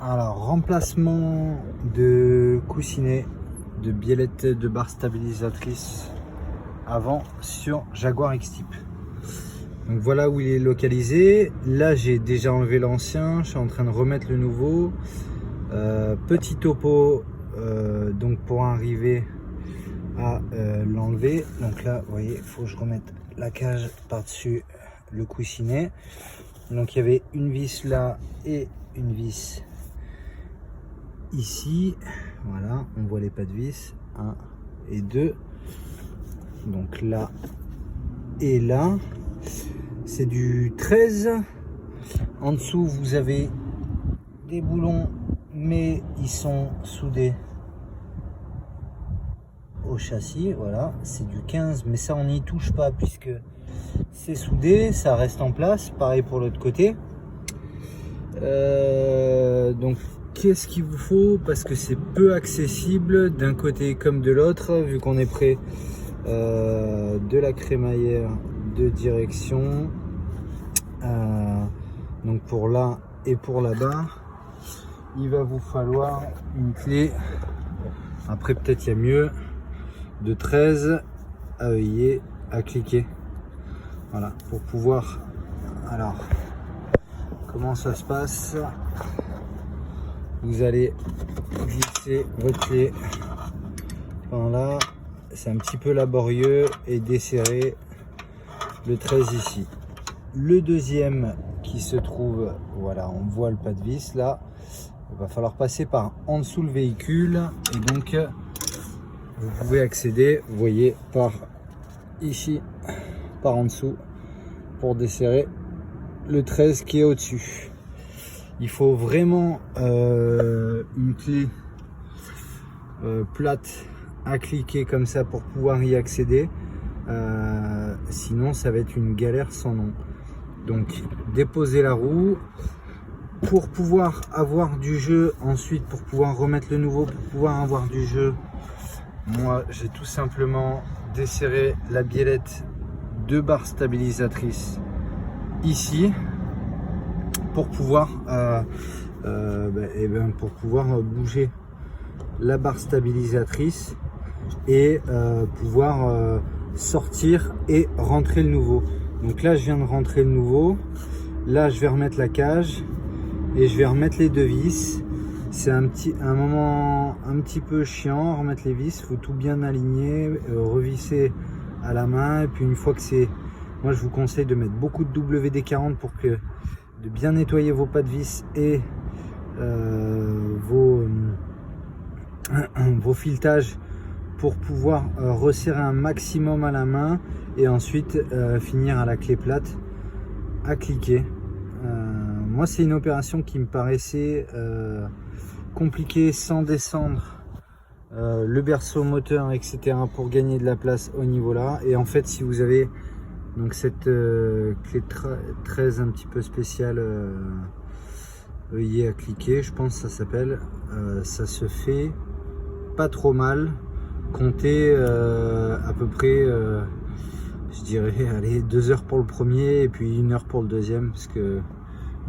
Alors, remplacement de coussinet, de biellette de barre stabilisatrice avant sur Jaguar X-Type. Donc voilà où il est localisé. Là, j'ai déjà enlevé l'ancien, je suis en train de remettre le nouveau. Petit topo donc pour arriver à l'enlever. Donc là, vous voyez, il faut que je remette la cage par-dessus le coussinet. Donc il y avait une vis là et une vis ici. Voilà, on voit les pas de vis 1 et 2. Donc là et là, c'est du 13. En dessous, vous avez des boulons, mais ils sont soudés au châssis. Voilà, c'est du 15, mais ça on n'y touche pas puisque c'est soudé, ça reste en place. Pareil pour l'autre côté. Donc qu'est-ce qu'il vous faut, parce que c'est peu accessible d'un côté comme de l'autre, vu qu'on est près de la crémaillère de direction. Donc pour là et pour là-bas, il va vous falloir une clé. Après peut-être il y a mieux, de 13 à œillet à cliquer. Voilà, pour pouvoir. Alors, comment ça se passe? Vous allez glisser votre clé par là. C'est un petit peu laborieux et desserrer le 13 ici. Le deuxième qui se trouve, voilà, on voit le pas de vis là. Il va falloir passer par en dessous le véhicule et donc vous pouvez accéder, vous voyez, par ici, par en dessous, pour desserrer le 13 qui est au-dessus. Il faut vraiment une clé plate à cliquer comme ça pour pouvoir y accéder. Sinon ça va être une galère sans nom. Donc déposer la roue pour pouvoir avoir du jeu. Ensuite, pour pouvoir remettre le nouveau, pour pouvoir avoir du jeu, moi j'ai tout simplement desserré la biellette de barre stabilisatrice ici pour pouvoir pour pouvoir bouger la barre stabilisatrice et pouvoir sortir et rentrer le nouveau. Donc là je viens de rentrer le nouveau, là je vais remettre la cage et je vais remettre les deux vis. C'est un moment un petit peu chiant, remettre les vis, il faut tout bien aligner, revisser à la main, et puis une fois que c'est, moi je vous conseille de mettre beaucoup de WD-40 pour que de bien nettoyer vos pas de vis et vos filetages pour pouvoir resserrer un maximum à la main et ensuite finir à la clé plate à cliquer. Moi c'est une opération qui me paraissait compliquée sans descendre le berceau moteur, etc., pour gagner de la place au niveau là. Et en fait, si vous avez donc cette clé 13 un petit peu spéciale, œillet à cliquer, je pense que ça s'appelle, ça se fait pas trop mal. Comptez à peu près, je dirais, allez, 2 heures pour le premier et puis 1 heure pour le deuxième, parce que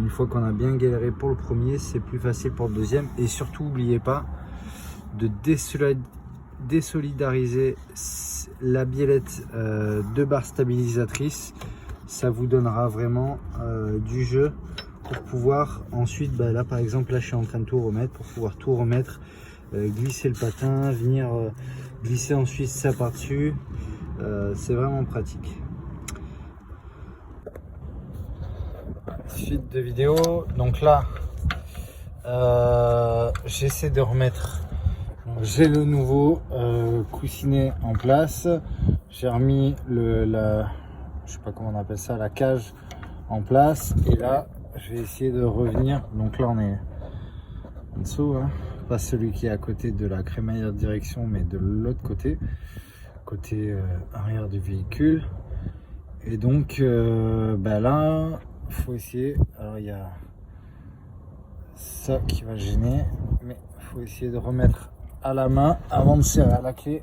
une fois qu'on a bien galéré pour le premier, c'est plus facile pour le deuxième. Et surtout, n'oubliez pas de désolidariser la biellette de barre stabilisatrice. Ça vous donnera vraiment du jeu pour pouvoir ensuite, là par exemple, là je suis en train de tout remettre, pour pouvoir tout remettre, glisser le patin, venir glisser ensuite ça par dessus. C'est vraiment pratique. Suite de vidéo. Donc là j'essaie de remettre, j'ai le nouveau coussinet en place, j'ai remis je sais pas comment on appelle ça, la cage en place, et là je vais essayer de revenir. Donc là on est en dessous, hein, pas celui qui est à côté de la crémaillère de direction, mais de l'autre côté arrière du véhicule. Et donc là il faut essayer, alors il y a ça qui va gêner, mais il faut essayer de remettre à la main avant de serrer à la clé,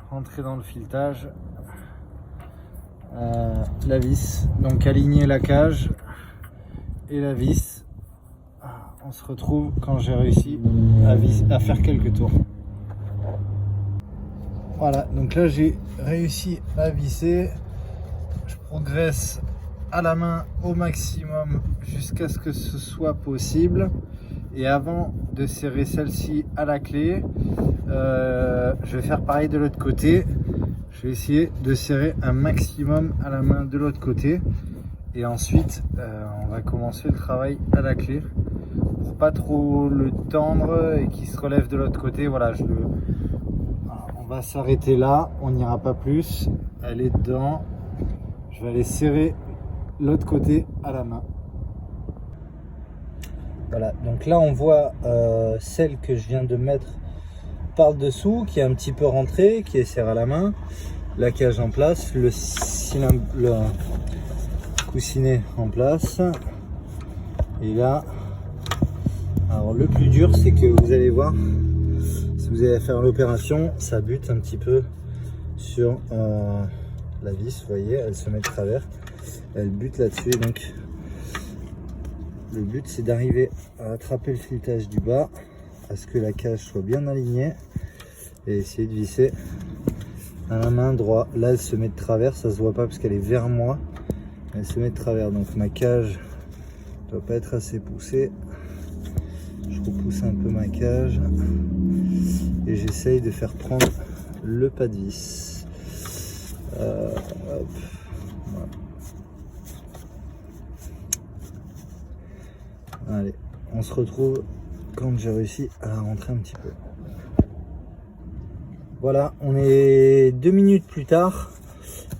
rentrer dans le filetage, la vis, donc aligner la cage et la vis on se retrouve quand j'ai réussi à faire quelques tours. Voilà, donc là j'ai réussi à visser. Je progresse à la main au maximum jusqu'à ce que ce soit possible. Et avant de serrer celle-ci à la clé, je vais faire pareil de l'autre côté. Je vais essayer de serrer un maximum à la main de l'autre côté. Et ensuite, on va commencer le travail à la clé. Pour pas trop le tendre et qu'il se relève de l'autre côté. Voilà, on va s'arrêter là, on n'ira pas plus. Elle est dedans. Je vais aller serrer l'autre côté à la main. Voilà, donc là on voit celle que je viens de mettre par dessous, qui est un petit peu rentrée, qui est serrée à la main, la cage en place, le coussinet en place. Et là, alors le plus dur, c'est que vous allez voir, si vous allez faire l'opération, ça bute un petit peu sur la vis, vous voyez, elle se met de travers, elle bute là-dessus. Donc le but, c'est d'arriver à attraper le filetage du bas, à ce que la cage soit bien alignée, et essayer de visser à la main droite. Là, elle se met de travers, ça se voit pas parce qu'elle est vers moi, elle se met de travers, donc ma cage doit pas être assez poussée. Je repousse un peu ma cage et j'essaye de faire prendre le pas de vis. Hop. Voilà. Allez, on se retrouve quand j'ai réussi à la rentrer un petit peu. Voilà, on est 2 minutes plus tard.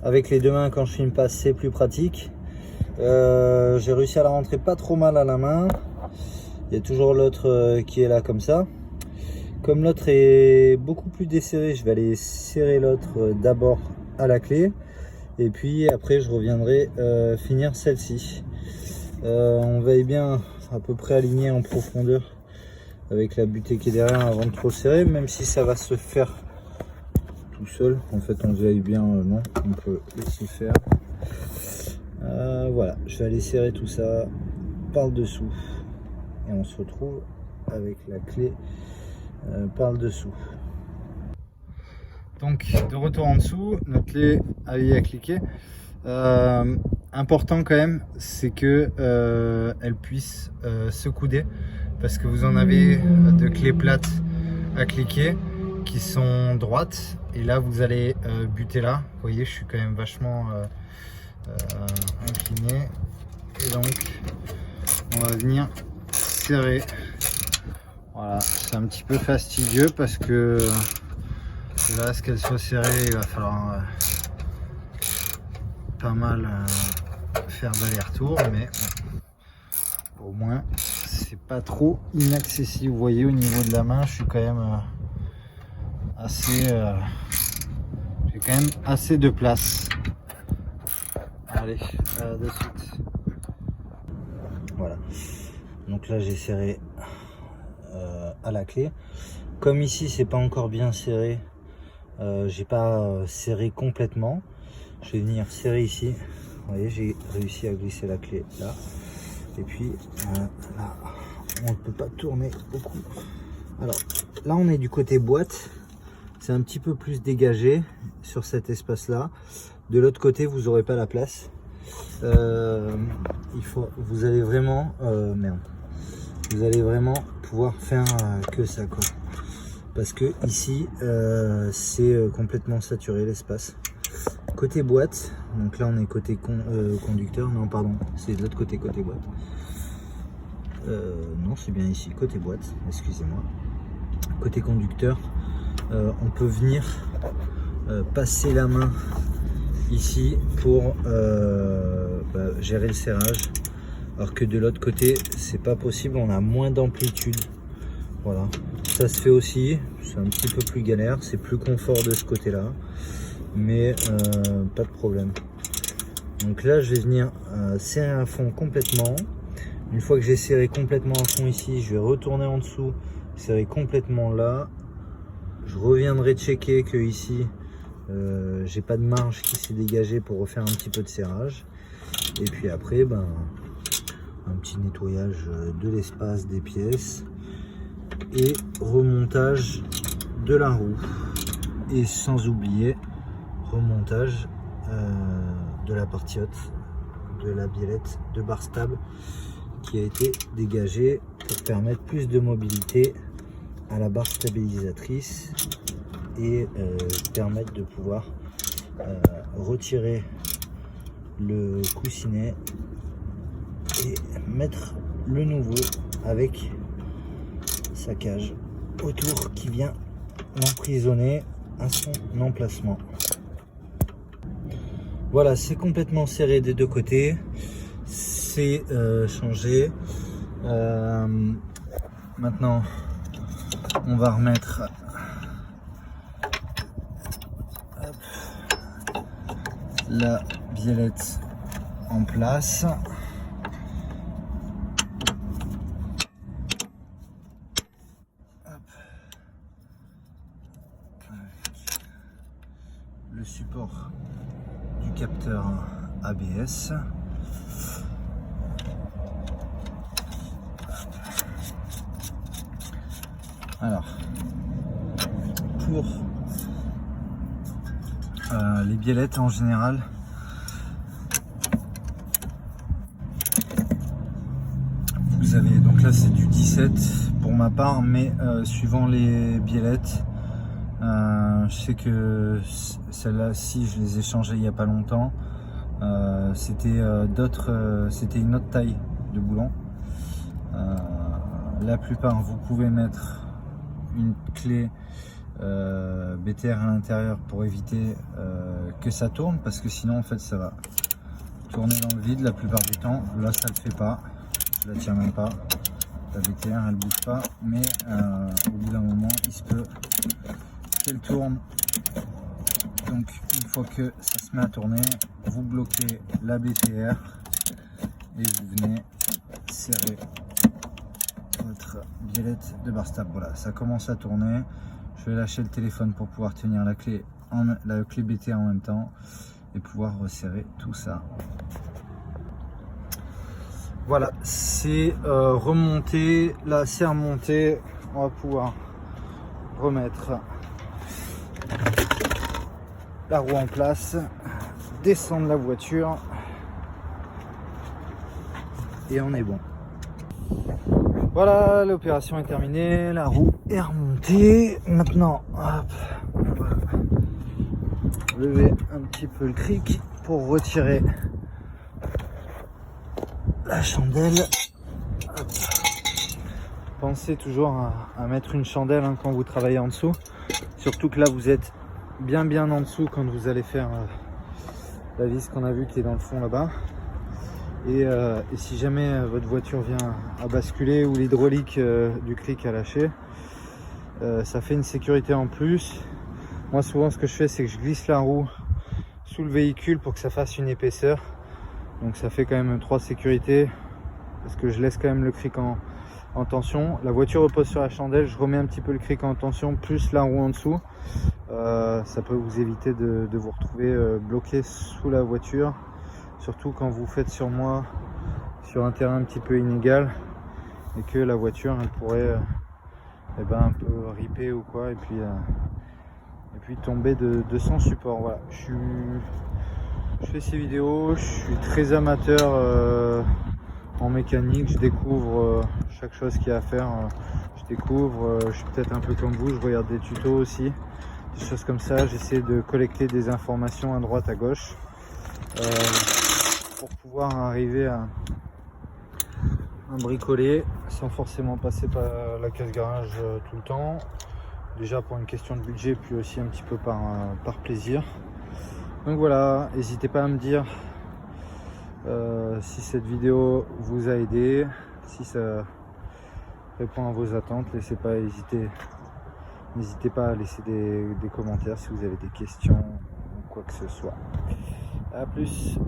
Avec les deux mains, quand je filme pas, c'est plus pratique. J'ai réussi à la rentrer pas trop mal à la main. Il y a toujours l'autre qui est là comme ça. Comme l'autre est beaucoup plus desserré, je vais aller serrer l'autre d'abord à la clé. Et puis après, je reviendrai finir celle-ci. On veille bien à peu près aligné en profondeur avec la butée qui est derrière avant de trop serrer, même si ça va se faire tout seul. En fait, on veille bien, non, on peut laisser faire. Voilà, je vais aller serrer tout ça par le dessous et on se retrouve avec la clé par le dessous. Donc de retour en dessous, notre clé a eu à cliquer. Important quand même, c'est que elle puisse se couder, parce que vous en avez de clés plates à cliquer qui sont droites, et là vous allez buter là. Vous voyez, je suis quand même vachement incliné, et donc on va venir serrer. Voilà, c'est un petit peu fastidieux parce que là, ce qu'elle soit serrée, il va falloir pas mal faire d'aller-retour, mais bon, au moins c'est pas trop inaccessible. Vous voyez, au niveau de la main, je suis quand même assez j'ai quand même assez de place. Allez, de suite. Voilà, donc là j'ai serré à la clé. Comme ici c'est pas encore bien serré, j'ai pas serré complètement. Je vais venir serrer ici. Vous voyez, j'ai réussi à glisser la clé là. Et puis là, on ne peut pas tourner beaucoup. Alors là, on est du côté boîte. C'est un petit peu plus dégagé sur cet espace là. De l'autre côté, vous n'aurez pas la place. Vous allez vraiment vous allez vraiment pouvoir faire que ça, quoi. Parce que ici c'est complètement saturé l'espace. Côté boîte, donc là on est côté conducteur, non pardon, c'est de l'autre côté, côté boîte. Non, c'est bien ici, côté boîte, excusez-moi. Côté conducteur, on peut venir passer la main ici pour gérer le serrage, alors que de l'autre côté c'est pas possible, on a moins d'amplitude. Voilà, ça se fait aussi, c'est un petit peu plus galère, c'est plus confort de ce côté là, mais pas de problème. Donc là je vais venir serrer à fond complètement. Une fois que j'ai serré complètement à fond ici, je vais retourner en dessous, serrer complètement là. Je reviendrai checker que ici j'ai pas de marge qui s'est dégagée pour refaire un petit peu de serrage. Et puis après, un petit nettoyage de l'espace des pièces et remontage de la roue, et sans oublier remontage de la partie haute de la biellette de barre stable qui a été dégagée pour permettre plus de mobilité à la barre stabilisatrice et permettre de pouvoir retirer le coussinet et mettre le nouveau avec sa cage autour qui vient l'emprisonner à son emplacement. Voilà, c'est complètement serré des deux côtés, c'est changé. Maintenant on va remettre la biellette en place. Le support du capteur ABS. Alors, pour les biellettes en général, vous avez, donc là c'est du 17 pour ma part, mais suivant les biellettes, je sais que celle-là, si je les ai changées il n'y a pas longtemps, c'était c'était une autre taille de boulon. La plupart, vous pouvez mettre une clé BTR à l'intérieur pour éviter que ça tourne, parce que sinon en fait ça va tourner dans le vide la plupart du temps. Là ça le fait pas, je la tiens même pas, la BTR elle bouge pas, mais au bout d'un moment il se peut qu'elle tourne. Donc une fois que ça se met à tourner, vous bloquez la BTR et vous venez serrer votre biellette de barre stable. Voilà, ça commence à tourner. Je vais lâcher le téléphone pour pouvoir tenir la clé BTR en même temps et pouvoir resserrer tout ça. Voilà, c'est remonté. Là c'est remonté. On va pouvoir remettre la roue en place, descendre la voiture et on est bon. Voilà, l'opération est terminée, la roue est remontée. Maintenant, hop, on va lever un petit peu le cric pour retirer la chandelle. Hop. Pensez toujours à mettre une chandelle quand vous travaillez en dessous. Surtout que là, vous êtes bien en dessous quand vous allez faire la vis qu'on a vu qui est dans le fond là-bas. Et si jamais votre voiture vient à basculer ou l'hydraulique du cric a lâché, ça fait une sécurité en plus. Moi souvent ce que je fais, c'est que je glisse la roue sous le véhicule pour que ça fasse une épaisseur. Donc ça fait quand même 3 sécurités, parce que je laisse quand même le cric en tension. La voiture repose sur la chandelle, je remets un petit peu le cric en tension, plus la roue en dessous. Ça peut vous éviter de vous retrouver bloqué sous la voiture. Surtout quand vous faites sur un terrain un petit peu inégal et que la voiture elle pourrait un peu ripper ou quoi, et puis tomber de son support. Voilà, je fais ces vidéos, je suis très amateur en mécanique, je découvre chaque chose qu'il y a à faire, je découvre, je suis peut-être un peu comme vous, je regarde des tutos aussi, des choses comme ça, j'essaie de collecter des informations à droite à gauche. Pour pouvoir arriver à bricoler sans forcément passer par la casse garage tout le temps. Déjà pour une question de budget, puis aussi un petit peu par plaisir. Donc voilà, n'hésitez pas à me dire si cette vidéo vous a aidé, si ça répond à vos attentes. N'hésitez pas à laisser des commentaires si vous avez des questions ou quoi que ce soit. A plus.